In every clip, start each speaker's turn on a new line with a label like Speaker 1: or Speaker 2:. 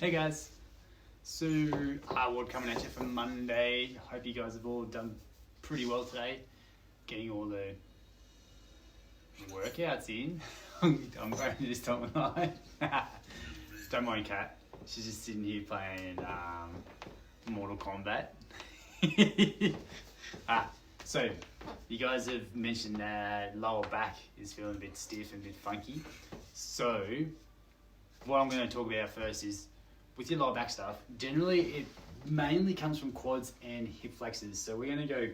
Speaker 1: Hey guys, so R-WOD coming at you for Monday. Hope you guys have all done pretty well today, getting all the workouts in. I'm going to this time of night. Don't mind Kat, she's just sitting here playing Mortal Kombat. So you guys have mentioned that lower back is feeling a bit stiff and a bit funky. So what I'm going to talk about first is with your lower back stuff, generally it mainly comes from quads and hip flexors. So we're going to go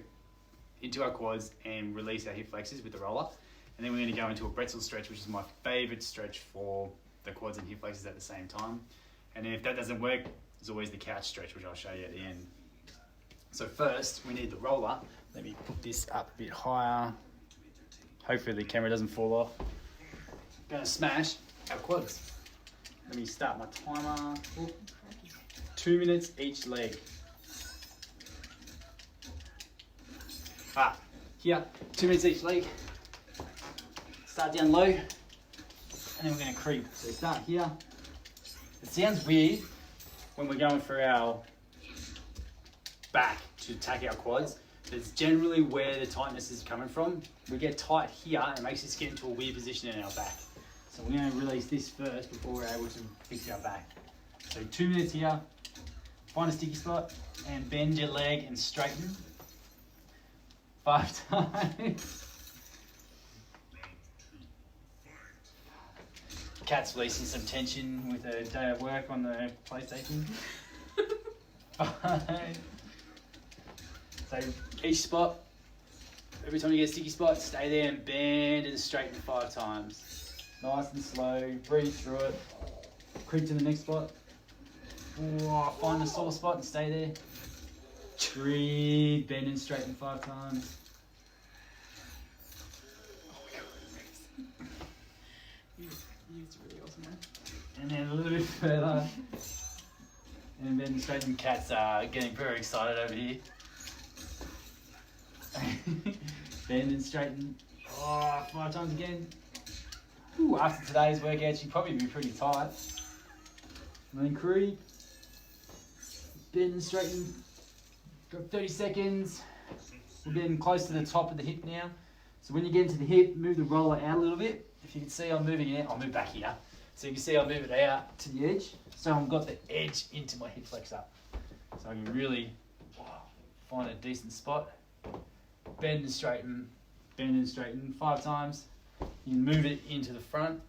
Speaker 1: into our quads and release our hip flexors with the roller. And then we're going to go into a Bretzel stretch, which is my favorite stretch for the quads and hip flexors at the same time. And then if that doesn't work, there's always the couch stretch, which I'll show you at the end. So first, we need the roller. Let me put this up a bit higher. Hopefully the camera doesn't fall off. I'm going to smash our quads. Let me start my timer. 2 minutes each leg. Here, 2 minutes each leg. Start down low, and then we're going to creep. So start here. It sounds weird when we're going for our back to attack our quads. That's generally where the tightness is coming from. We get tight here and it makes us get into a weird position in our back. So we're going to release this first before we're able to fix our back. So 2 minutes here, find a sticky spot and bend your leg and straighten 5 times. Kat's releasing some tension with a day at work on the PlayStation. 5. So each spot, every time you get a sticky spot, stay there and bend and straighten 5 times. Nice and slow, breathe through it. Creep to the next spot. Find a sore spot and stay there. Breathe, bend and straighten 5 times. Oh my god. It's really awesome, man. And then a little bit further. And bend and straighten. Kat's getting very excited over here. Bend and straighten 5 times again. Ooh, after today's workout, you'd probably be pretty tight. And then creep, bend and straighten. Got 30 seconds. We're getting close to the top of the hip now. So when you get into the hip, move the roller out a little bit. If you can see, I'm moving it. I'll move back here. So you can see I'll move it out to the edge. So I've got the edge into my hip flexor. So I can really find a decent spot. Bend and straighten 5 times. You can move it into the front.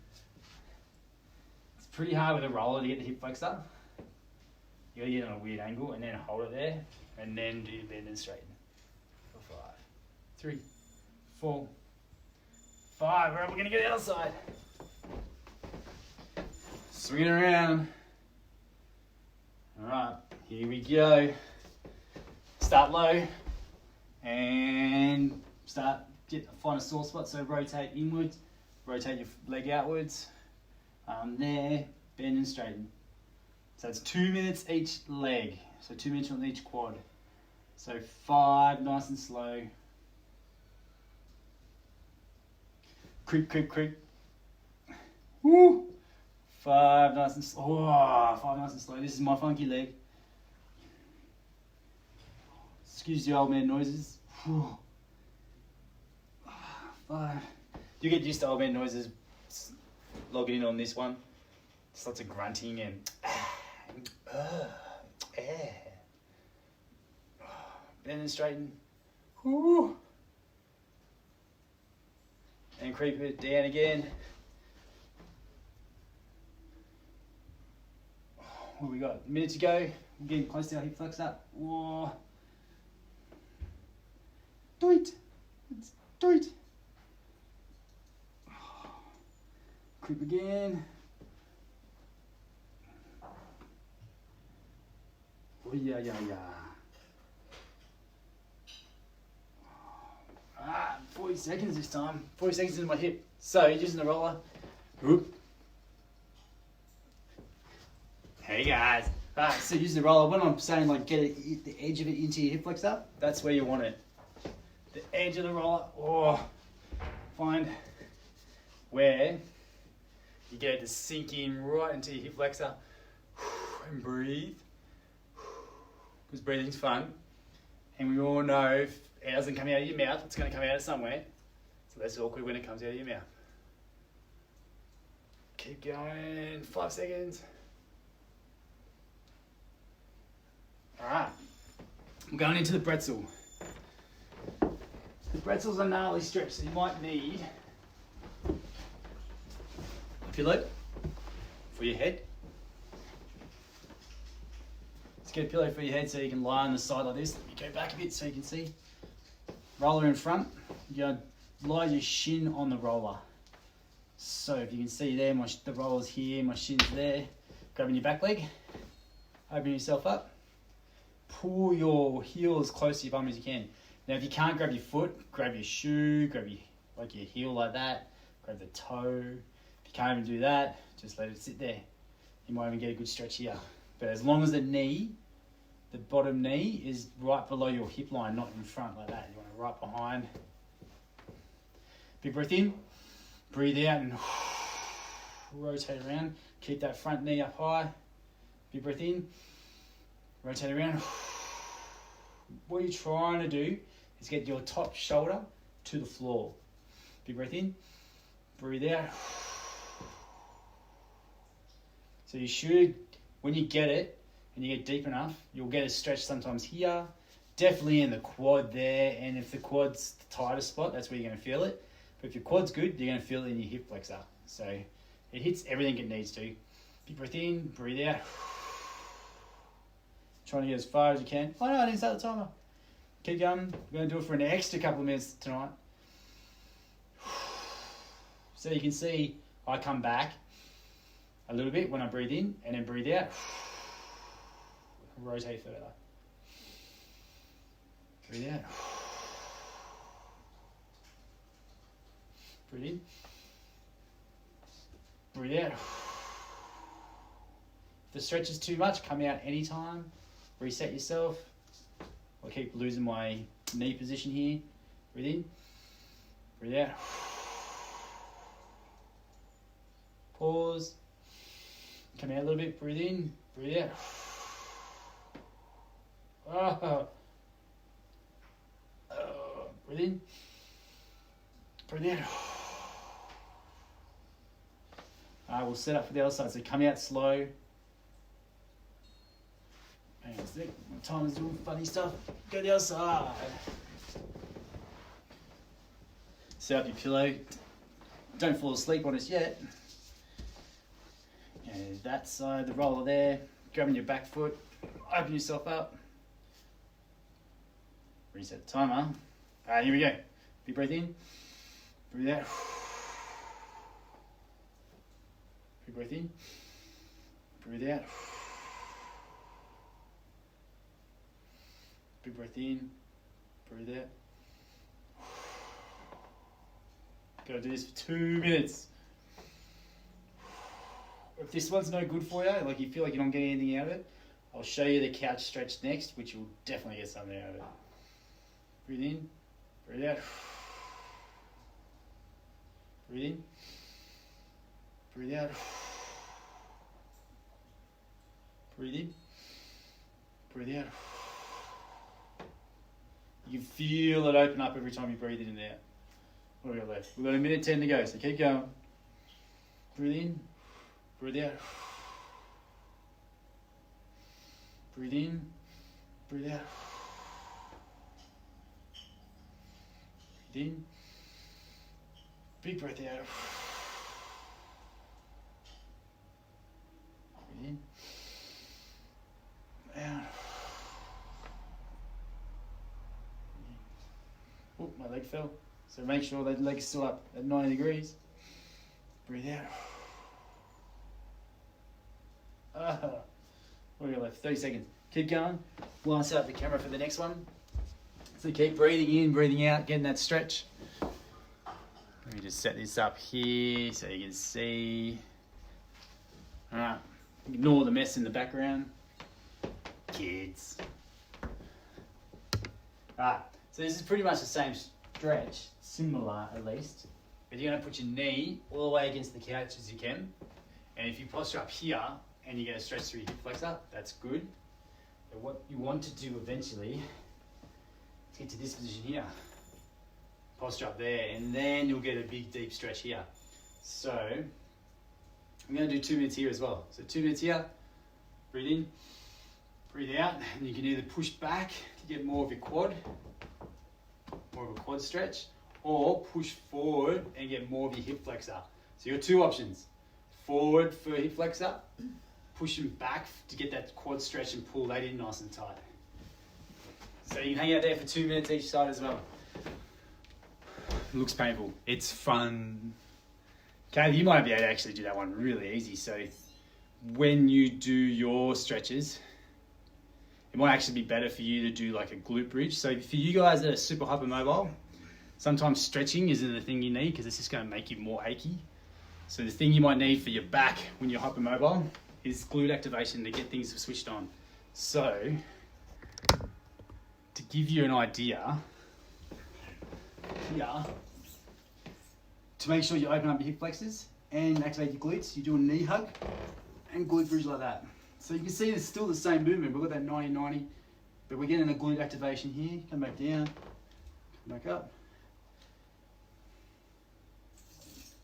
Speaker 1: It's pretty hard with a roller to get the hip flexor. You gotta get it on a weird angle and then hold it there and then do your bend and straighten. For 5, 3, 4, 5. Alright, we're gonna get the other side. Swing it around. Alright, here we go. Start low and find a sore spot, so rotate inwards, rotate your leg outwards, there, bend and straighten. So it's 2 minutes each leg, so 2 minutes on each quad. So 5, nice and slow. Creep, creep, creep. Woo! 5, nice and slow. 5, nice and slow. This is my funky leg. Excuse the old man noises. 5. You get used to old man noises logging in on this one. Just lots of grunting and bend and straighten. And creep it down again. What we got? A minute to go. We're getting close to our hip flexor. Whoa. Do it. Do it. Creep again. Oh yeah. 40 seconds this time. 40 seconds into my hip. So using the roller. Whoop. Hey guys. So using the roller. When I'm saying like get the edge of it into your hip flexor, that's where you want it. The edge of the roller. Find where you get it to sink in right into your hip flexor. And breathe. Because breathing's fun. And we all know if it doesn't come out of your mouth, it's going to come out of somewhere. So that's awkward when it comes out of your mouth. Keep going. 5 seconds. Alright. I'm going into the Bretzel. The Bretzel's a gnarly stretch, so you might need a pillow for your head. Let's get a pillow for your head so you can lie on the side like this. Let me go back a bit so you can see. Roller in front. You're going to lie your shin on the roller. So if you can see there, the roller's here, my shin's there. Grabbing your back leg. Open yourself up. Pull your heel as close to your bum as you can. Now if you can't grab your foot, grab your shoe, grab your heel like that. Grab the toe. If you can't even do that, just let it sit there. You might even get a good stretch here. But as long as the bottom knee is right below your hip line, not in front like that. You want it right behind. Big breath in, breathe out and rotate around. Keep that front knee up high. Big breath in, rotate around. What you're trying to do is get your top shoulder to the floor. Big breath in, breathe out. So you should, when you get it, and you get deep enough, you'll get a stretch sometimes here, definitely in the quad there, and if the quad's the tightest spot, that's where you're going to feel it. But if your quad's good, you're going to feel it in your hip flexor. So it hits everything it needs to. Big breath in, breathe out. Trying to get as far as you can. Oh no, I didn't start the timer. Keep going. We're going to do it for an extra couple of minutes tonight. So you can see I come back a little bit when I breathe in, and then breathe out. Rotate further. Breathe out. Breathe in. Breathe out. If the stretch is too much, come out anytime. Reset yourself. I keep losing my knee position here. Breathe in. Breathe out. Pause. Come out a little bit. Breathe in. Breathe out. Breathe in. Breathe out. We'll set up for the other side. So come out slow. Hang on a sec. My timer's doing funny stuff. Go to the other side. Set up your pillow. Don't fall asleep on us yet. And that side, the roller there. Grabbing your back foot. Open yourself up. Reset the timer. Alright, here we go. Big breath in. Breathe out. Big breath in. Breathe out. Big breath in. Breathe out. Gotta do this for 2 minutes. If this one's no good for you, like you feel like you're not getting anything out of it, I'll show you the couch stretch next, which you'll definitely get something out of it. Breathe in, breathe out. Breathe in, breathe out. Breathe in, breathe out. You can feel it open up every time you breathe in and out. What have we got left? We've got 1:10 to go, so keep going. Breathe in, breathe out. Breathe in, breathe out. Breathe in, big breath out. Breathe in, out. Oh, my leg fell. So make sure that leg's still up at 90 degrees. Breathe out. What do we got left? 30 seconds. Keep going. We'll set up the camera for the next one. So keep breathing in, breathing out, getting that stretch. Let me just set this up here so you can see. Alright, ignore the mess in the background. Kids. Alright, so this is pretty much the same stretch, similar at least. But you're going to put your knee all the way against the couch as you can. And if you posture up here, and you get a stretch through your hip flexor, that's good. But what you want to do eventually is get to this position here. Posture up there, and then you'll get a big deep stretch here. So I'm going to do 2 minutes here as well. So 2 minutes here, breathe in, breathe out, and you can either push back to get more of your quad, more of a quad stretch, or push forward and get more of your hip flexor. So you've got 2 options. Forward for hip flexor, pushing back to get that quad stretch and pull that in nice and tight. So you can hang out there for 2 minutes each side as well. It looks painful. It's fun. Okay, you might be able to actually do that one really easy. So when you do your stretches, it might actually be better for you to do like a glute bridge. So for you guys that are super hypermobile, sometimes stretching isn't the thing you need because it's just going to make you more achy. So the thing you might need for your back when you're hypermobile is glute activation to get things switched on. So to give you an idea, here, to make sure you open up your hip flexors and activate your glutes, you do a knee hug and glute bridge like that. So you can see it's still the same movement. We've got that 90-90, but we're getting a glute activation here. Come back down, come back up.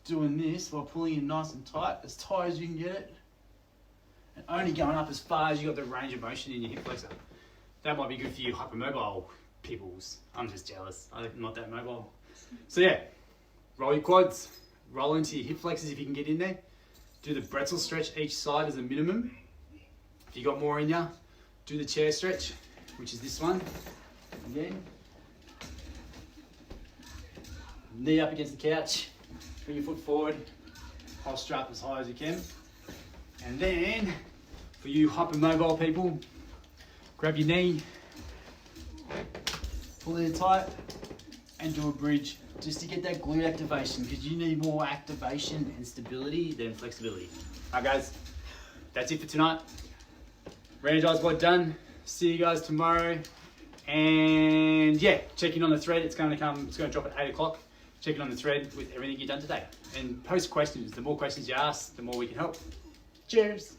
Speaker 1: Doing this while pulling in nice and tight as you can get it. And only going up as far as you got the range of motion in your hip flexor. That might be good for you hypermobile peoples. I'm just jealous. I'm not that mobile. So yeah, roll your quads, roll into your hip flexors if you can get in there. Do the Bretzel stretch each side as a minimum. If you got more in you, do the chair stretch, which is this one. Again. Knee up against the couch. Bring your foot forward. Posture up as high as you can. And then, for you hypermobile people, grab your knee, pull it in tight, and do a bridge just to get that glute activation because you need more activation and stability than flexibility. Alright guys, that's it for tonight. Re-energize WOD done. See you guys tomorrow. And yeah, check in on the thread. It's going to drop at 8 o'clock. Check in on the thread with everything you've done today. And post questions. The more questions you ask, the more we can help. Cheers.